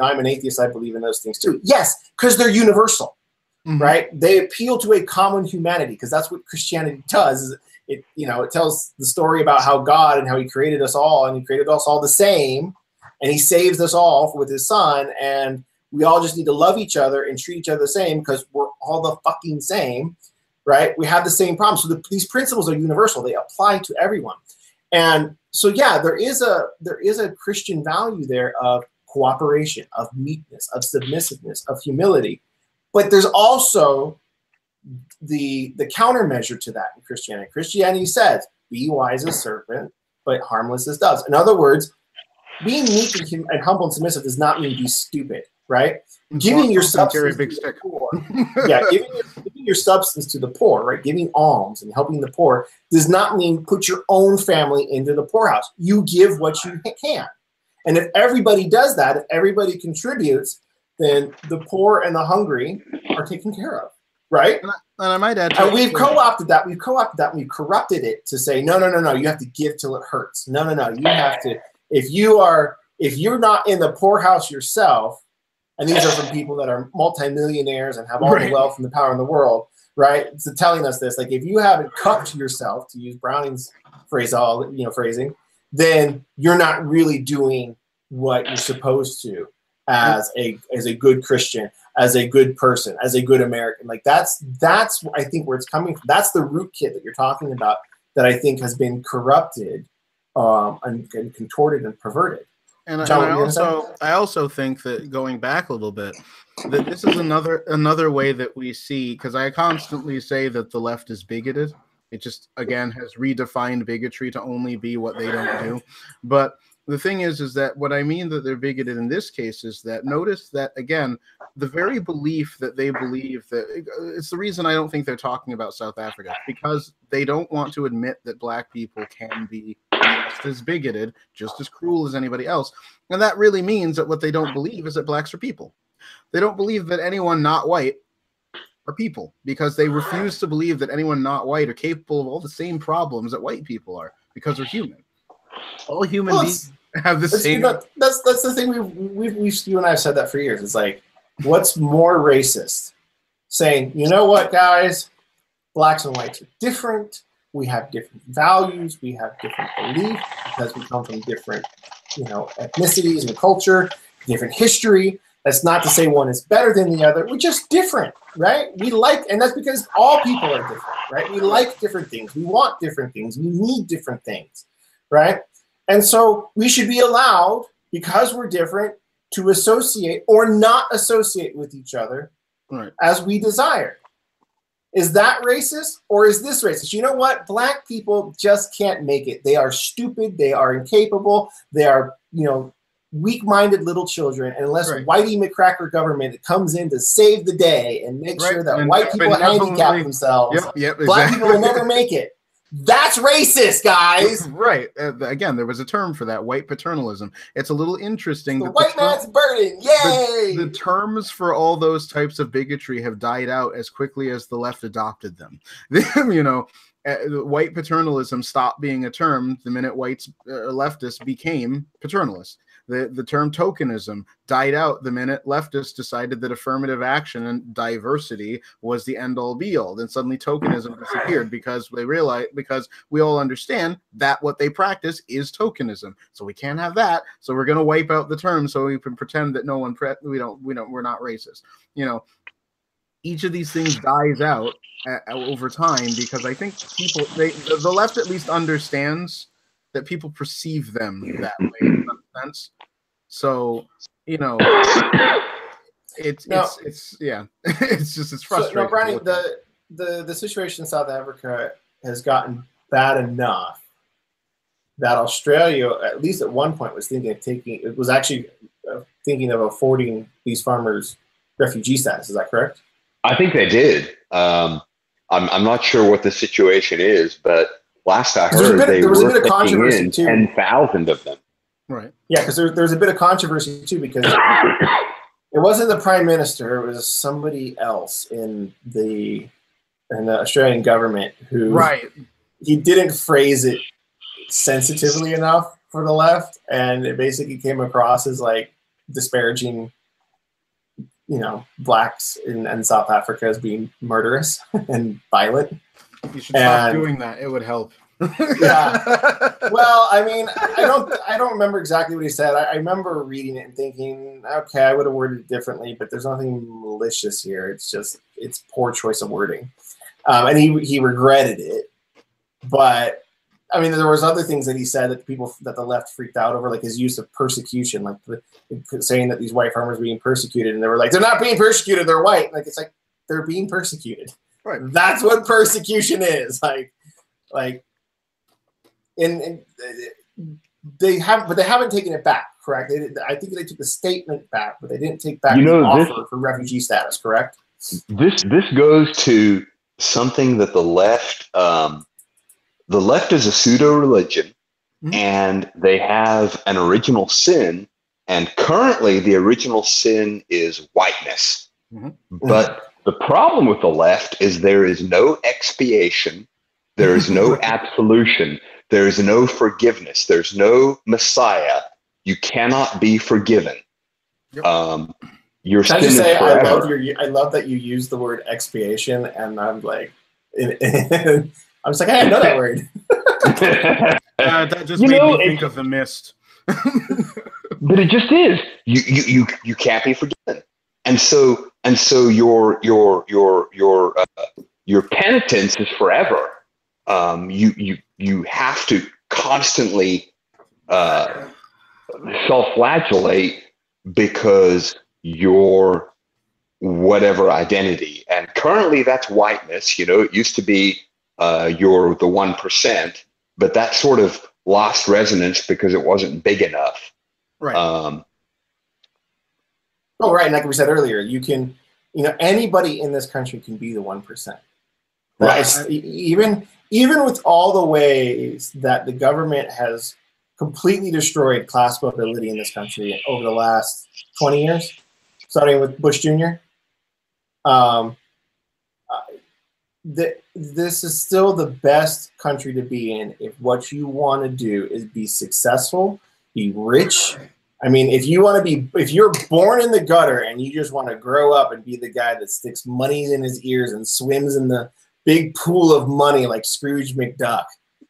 I'm an atheist, I believe in those things too. Yes, because they're universal, right? They appeal to a common humanity, because that's what Christianity does. Is it tells the story about how God and how he created us all, and he created us all the same, and he saves us all with his son, and we all just need to love each other and treat each other the same because we're all the fucking same, right? We have the same problem. So these principles are universal. They apply to everyone. And so, yeah, there is a Christian value there of cooperation, of meekness, of submissiveness, of humility. But there's also the countermeasure to that in Christianity. Christianity says, be wise as serpent, but harmless as doves. In other words, being meek and humble and submissive does not mean be stupid. Right? Giving your substance to the poor. Yeah, giving your substance to the poor, right? Giving alms and helping the poor does not mean put your own family into the poorhouse. You give what you can. And if everybody does that, if everybody contributes, then the poor and the hungry are taken care of, right? And I might add, and we've co-opted that. We've corrupted it to say, no, you have to give till it hurts. No, you have to, if you're not in the poorhouse yourself, and these are from people that are multimillionaires and have all the wealth and the power in the world, right? So telling us this, like, if you haven't cupped yourself, to use Browning's phrasing, then you're not really doing what you're supposed to as a good Christian, as a good person, as a good American. Like that's I think where it's coming from. That's the rootkit that you're talking about that I think has been corrupted and contorted and perverted. And I also think that, going back a little bit, that this is another way that we see, because I constantly say that the left is bigoted, It just, again, has redefined bigotry to only be what they don't do. But the thing is that what I mean that they're bigoted in this case is that, notice that, again, the very belief that they believe that, it's the reason I don't think they're talking about South Africa, because they don't want to admit that black people can be just as bigoted, just as cruel as anybody else. And that really means that what they don't believe is that blacks are people. They don't believe that anyone not white are people, because they refuse to believe that anyone not white are capable of all the same problems that white people are, because they're human. All human beings have the same. That's the thing. You and I have said that for years. It's like, what's more racist? Saying, you know what, guys, blacks and whites are different. We have different values. We have different beliefs because we come from different, ethnicities and culture, different history. That's not to say one is better than the other. We're just different, right? And that's because all people are different, right? We like different things. We want different things. We need different things, right? And so we should be allowed, because we're different, to associate or not associate with each other as we desire. Is that racist, or is this racist? You know what? Black people just can't make it. They are stupid. They are incapable. They are, weak-minded little children, and unless Whitey McCracker government comes in to save the day and make sure that white people handicap themselves, black people will never make it. That's racist, guys. Right. Again, there was a term for that, white paternalism. It's a little interesting. The white man's burden. Yay! The terms for all those types of bigotry have died out as quickly as the left adopted them. White paternalism stopped being a term the minute leftists became paternalists. The term tokenism died out the minute leftists decided that affirmative action and diversity was the end-all be-all. Then suddenly tokenism disappeared because we all understand that what they practice is tokenism. So we can't have that. So we're going to wipe out the term so we can pretend that we're not racist. Each of these things dies out over time because I think the left at least understands that people perceive them that way. In some sense. So, it's frustrating. So, Brian, the situation in South Africa has gotten bad enough that Australia, at least at one point, was thinking of affording these farmers refugee status. Is that correct? I think they did. I'm not sure what the situation is, but last I heard, there was a bit of controversy too. 10,000 of them. Right. Yeah, because there's a bit of controversy too, because it wasn't the prime minister; it was somebody else in the Australian government who he didn't phrase it sensitively enough for the left, and it basically came across as like disparaging, blacks in South Africa as being murderous and violent. You should stop doing that. It would help. Yeah. Well, I mean, I don't remember exactly what he said. I remember reading it and thinking, okay, I would have worded it differently, but there's nothing malicious here. It's poor choice of wording. And he regretted it. But I mean, there was other things that he said that the left freaked out over, like his use of persecution, like saying that these white farmers were being persecuted, and they were like, they're not being persecuted, they're white. Like, it's like, they're being persecuted. Right. That's what persecution is. And they haven't taken it back, correct? I think they took the statement back, but they didn't take back the offer for refugee status, correct? This goes to something that the left is a pseudo-religion, and they have an original sin, and currently the original sin is whiteness. But the problem with the left is there is no expiation, there is no absolution, there is no forgiveness, there's no Messiah. You cannot be forgiven. Your sin is forever. I love that you use the word expiation, and I'm like, I was like, hey, I know that word. That just made me think of The Mist. But it just is. You can't be forgiven, and so your penitence is forever. You have to constantly self-flagellate because your whatever identity, and currently that's whiteness. It used to be you're the 1%, but that sort of lost resonance because it wasn't big enough. Right. Oh, right. And like we said earlier, you can, anybody in this country can be the 1%. Right. Even with all the ways that the government has completely destroyed class mobility in this country over the last 20 years, starting with Bush Jr., this is still the best country to be in if what you want to do is be successful, be rich. I mean, if you're born in the gutter and you just want to grow up and be the guy that sticks money in his ears and swims in the big pool of money like Scrooge McDuck,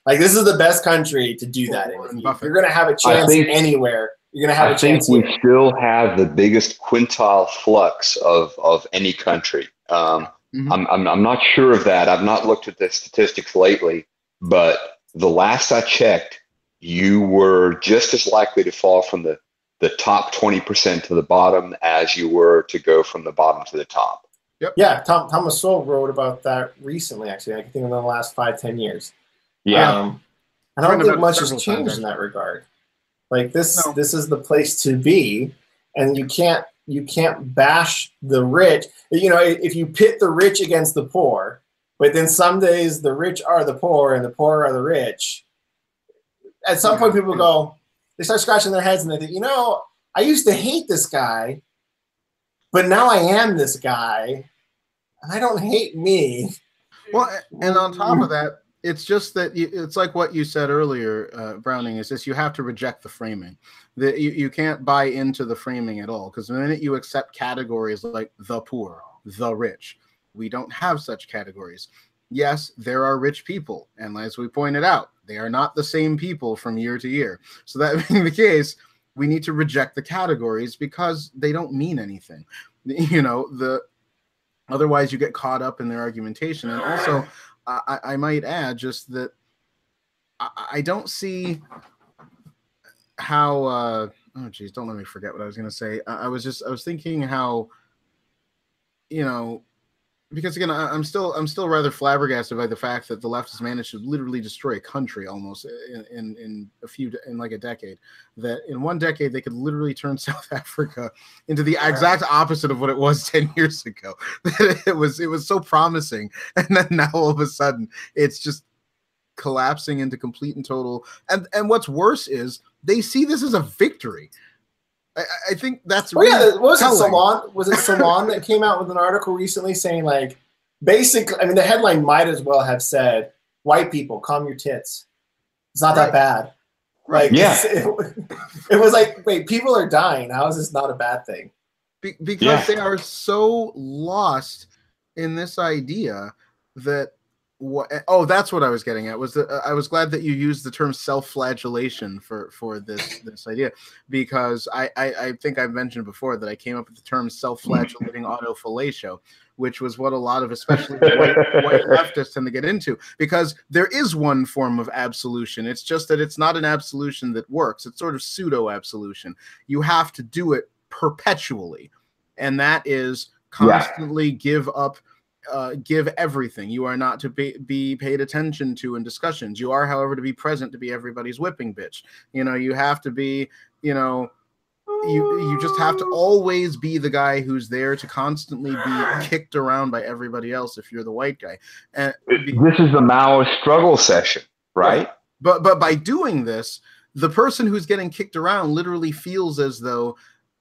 like this is the best country to do that in. You're going to have a chance anywhere. You're going to have a chance. I think we still have the biggest quintile flux of any country. I'm not sure of that. I've not looked at the statistics lately, but the last I checked, you were just as likely to fall from the top 20% to the bottom as you were to go from the bottom to the top. Yep. Yeah, Thomas Sowell wrote about that recently, actually. I think in the last 5-10 years. Yeah. I don't think much has changed in that regard. Like this is the place to be, and you can't bash the rich. If you pit the rich against the poor, but then some days the rich are the poor and the poor are the rich. At some point, people go, they start scratching their heads and they think, I used to hate this guy, but now I am this guy, and I don't hate me. Well, and on top of that, it's just that it's like what you said earlier, Browning, is this: you have to reject the framing. You can't buy into the framing at all, because the minute you accept categories like the poor, the rich, we don't have such categories. Yes, there are rich people, and as we pointed out, they are not the same people from year to year. So that being the case, we need to reject the categories because they don't mean anything. Otherwise you get caught up in their argumentation. And also, I might add just that I don't see how. Oh, geez, don't let me forget what I was going to say. I was thinking how, because again, I'm still rather flabbergasted by the fact that the left has managed to literally destroy a country almost in like a decade. That in one decade they could literally turn South Africa into the exact opposite of what it was 10 years ago. It was so promising, and then now all of a sudden it's just collapsing into complete and total. And what's worse is they see this as a victory. I think that's was it Salon that came out with an article recently saying, like, basically, I mean, the headline might as well have said, "White people, calm your tits. It's not that bad." Like, it was like, wait, people are dying. How is this not a bad thing? Because they are so lost in this idea that that's what I was getting at. Was that I was glad that you used the term self-flagellation for this idea, because I think I've mentioned before that I came up with the term self-flagellating autofellatio, which was what a lot of especially white leftists tend to get into, because there is one form of absolution. It's just that it's not an absolution that works. It's sort of pseudo-absolution. You have to do it perpetually, and that is constantly give everything. You are not to be paid attention to in discussions. You are, however, to be present, to be everybody's whipping bitch. You have to be, you just have to always be the guy who's there to constantly be kicked around by everybody else if you're the white guy. And this is the Maoist struggle session, right? But by doing this, the person who's getting kicked around literally feels as though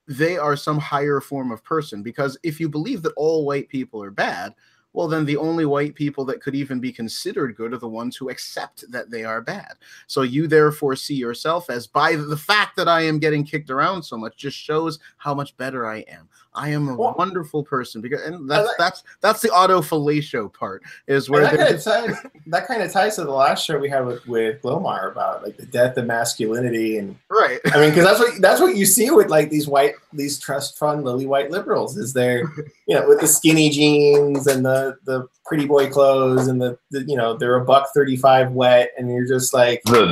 they are some higher form of person, because if you believe that all white people are bad, well, then the only white people that could even be considered good are the ones who accept that they are bad. So you therefore see yourself as, by the fact that I am getting kicked around so much, just shows how much better I am. I am a wonderful person, because that's the autofellatio part, is where that kind of ties to the last show we had with Glomar about, like, the death of masculinity, and right. I mean, because that's what you see with, like, these trust fund lily white liberals, is they're with the skinny jeans and the pretty boy clothes and the they're $1.35 wet, and you're just like the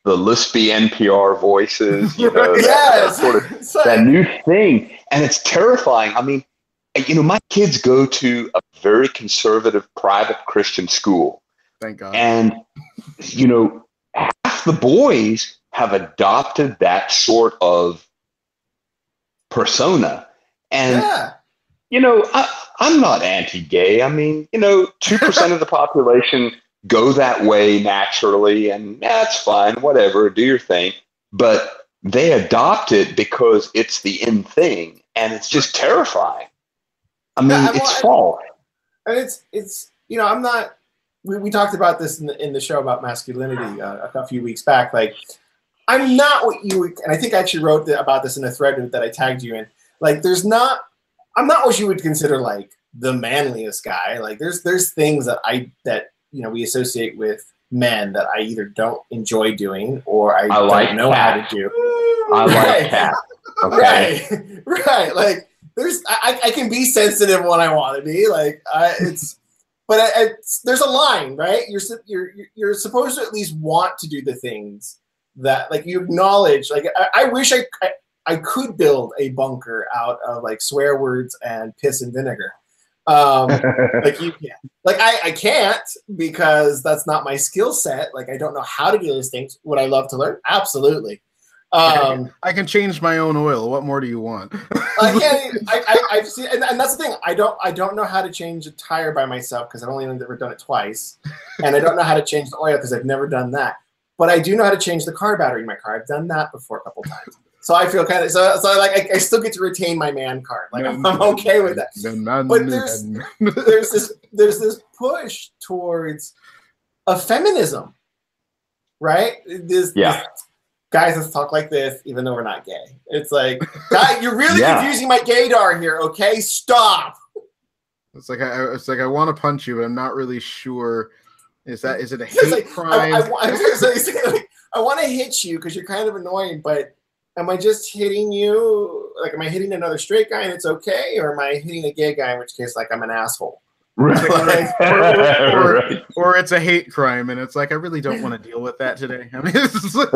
lispy NPR voices, yes, that new thing. And it's terrifying. I mean, my kids go to a very conservative private Christian school. Thank God. And, half the boys have adopted that sort of persona. And, I'm not anti-gay. I mean, 2% of the population go that way naturally, and that's fine, whatever, do your thing. But they adopt it because it's the in thing, and it's just terrifying. I mean, it's false. And it's I'm not. We talked about this in the show about masculinity a few weeks back. Like, I'm not what you would, and I think I actually wrote about this in a thread that I tagged you in. Like, I'm not what you would consider like the manliest guy. Like, there's things that we associate with men that I either don't enjoy doing or I don't know how to do. I like cat. Okay. Right. Like, I can be sensitive when I want to be. Like, there's a line, right? You're supposed to at least want to do the things that, like, you acknowledge. Like, I wish I could build a bunker out of like swear words and piss and vinegar. Like, you can't. Like, I can't, because that's not my skill set. Like, I don't know how to do those things. Would I love to learn? Absolutely. I can change my own oil. What more do you want? I've seen, and that's the thing. I don't know how to change a tire by myself, because I've only ever done it twice, and I don't know how to change the oil because I've never done that. But I do know how to change the car battery in my car. I've done that before a couple times. So I feel kind of I still get to retain my man card. Like, I'm okay with that. But there's this push towards a feminism, right? This guys, let's talk like this, even though we're not gay. It's like, guy, you're really confusing my gaydar here. Okay, stop. It's like I want to punch you, but I'm not really sure. Is it a hate crime? I want to hit you because you're kind of annoying, but am I just hitting you? Like, am I hitting another straight guy and it's okay, or am I hitting a gay guy, in which case, like, I'm an asshole? Right. Or it's a hate crime, and it's like, I really don't want to deal with that today. I mean, it's like,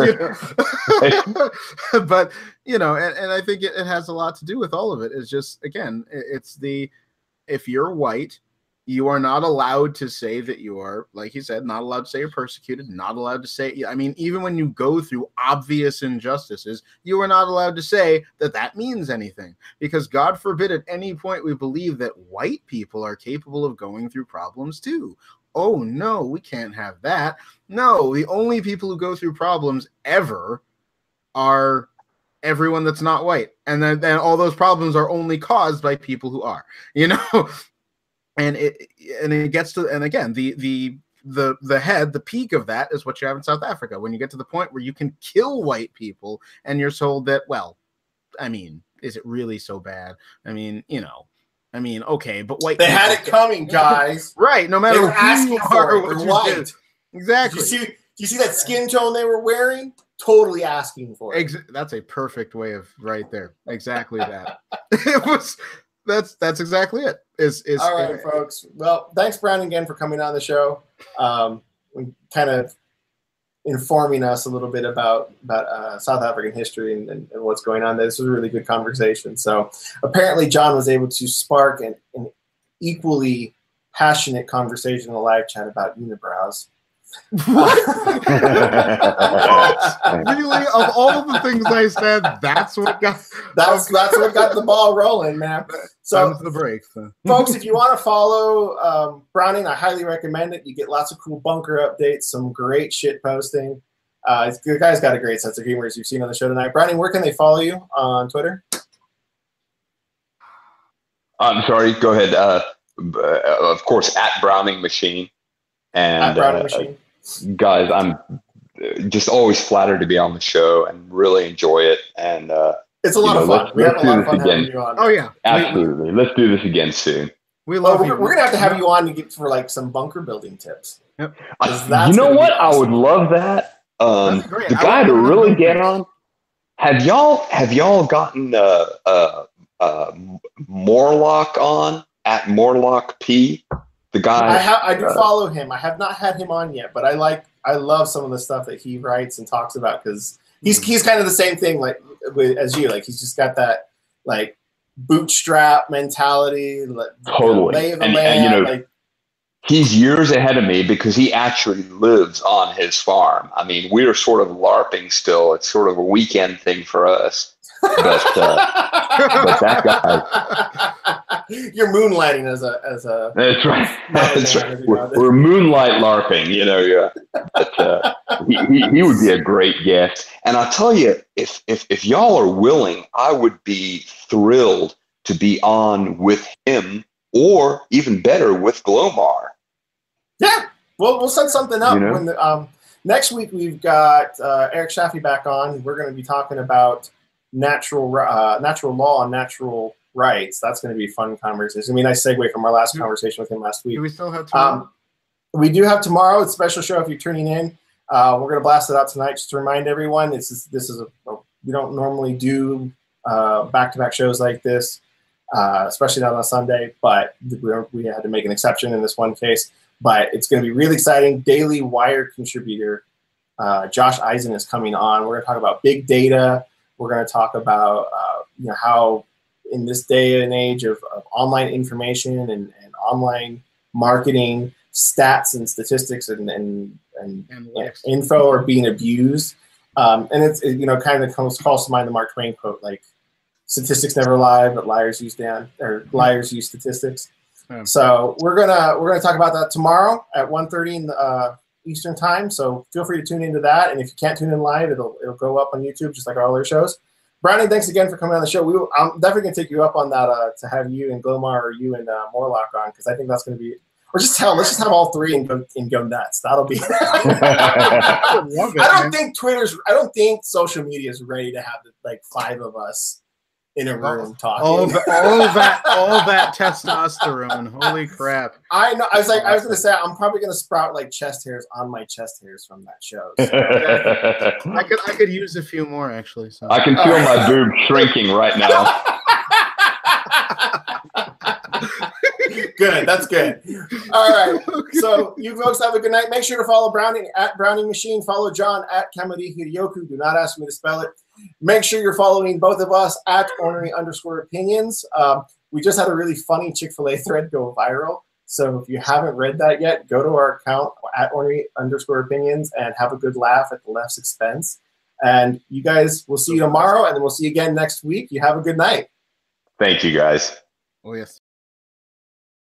but and I think it has a lot to do with all of it. It's just, again, it's if you're white, you are not allowed to say that you are, like you said, not allowed to say you're persecuted, not allowed to say, I mean, even when you go through obvious injustices, you are not allowed to say that means anything, because God forbid at any point we believe that white people are capable of going through problems too. Oh no, we can't have that. No, the only people who go through problems ever are everyone that's not white. And then all those problems are only caused by people who are, And it gets to, and again, the peak of that is what you have in South Africa, when you get to the point where you can kill white people and you're told that, well, I mean, is it really so bad? I mean, okay, but white they people had it coming, guys. Right, no matter they were who asking you for are, it. what They're you white. did. Exactly. Do you see that skin tone they were wearing? Totally asking for it. That's a perfect way of right there. Exactly that. It was. That's exactly it. All right, folks. Well, thanks, Brown, again for coming on the show. Kind of informing us a little bit about South African history and what's going on. This was a really good conversation. So apparently John was able to spark an equally passionate conversation in the live chat about unibrows. What? Really, of all of the things I said, that's what got that's what got the ball rolling, man. So the break, folks, if you want to follow Browning, I highly recommend it. You get lots of cool bunker updates, some great shit posting. The guy's got a great sense of humor, as you've seen on the show tonight. Browning, where can they follow you on Twitter? I'm sorry, go ahead. Of course, at Browning Machine. And at Browning Machine. Guys, I'm just always flattered to be on the show and really enjoy it. And it's a lot of fun. We have a lot of fun having you on. Oh yeah, absolutely. Let's do this again soon. We're gonna have to have you on to get for like some bunker building tips. Yep. You know what? Awesome. I would love that. The guy to really get on. Have y'all gotten Morlock on at Morlock P? The guy I do follow him. I have not had him on yet, but I love some of the stuff that he writes and talks about, because he's kind of the same thing as you. Like, he's just got that, like, bootstrap mentality, Totally. lay of the And, land. you know, Like, he's years ahead of me because he actually lives on his farm. I mean, we're sort of LARPing still. It's sort of a weekend thing for us. But that guy. You're moonlighting as a. That's right. That's right. We're moonlight LARPing, you know. Yeah. But he would be a great guest. And I'll tell you, if y'all are willing, I would be thrilled to be on with him, or even better, with Glomar. Yeah, we'll set something up. You know? When the, next week we've got Eric Shaffey back on. We're going to be talking about natural law and natural rights. That's going to be a fun conversation. I mean, nice segue from our last conversation with him last week. Do we still have tomorrow? We do have tomorrow. It's a special show if you're tuning in. We're going to blast it out tonight just to remind everyone. This is we don't normally do back-to-back shows like this, especially not on a Sunday, but we had to make an exception in this one case. But it's going to be really exciting. Daily Wire contributor Josh Eisen is coming on. We're going to talk about big data. We're going to talk about how in this day and age of online information and online marketing, stats and statistics and info are being abused. And it's kind of calls to mind the Mark Twain quote, like, statistics never lie, but liars use statistics. Yeah. So we're gonna talk about that tomorrow at 1:30 in Eastern time. So feel free to tune into that. And if you can't tune in live, it'll go up on YouTube just like our other shows. Brownie, thanks again for coming on the show. I'm definitely gonna take you up on that to have you and Glomar or you and Morlock on, because I think that's gonna be. Or let's just have all three and go nuts. That'll be. I don't think social media is ready to have like 5 of us in a room talking. All that testosterone. Holy crap! I know. I was gonna say I'm probably gonna sprout like chest hairs on my chest hairs from that show. So. I could use a few more actually. So. I can feel my boob shrinking right now. Good. That's good. All right. So you folks have a good night. Make sure to follow Browning at Browning Machine. Follow John at Kamadi Hideyoku. Do not ask me to spell it. Make sure you're following both of us at ornery_opinions. We just had a really funny Chick-fil-A thread go viral. So if you haven't read that yet, go to our account at ornery_opinions and have a good laugh at the left's expense. And you guys, we'll see you tomorrow, and then we'll see you again next week. You have a good night. Thank you, guys. Oh, yes.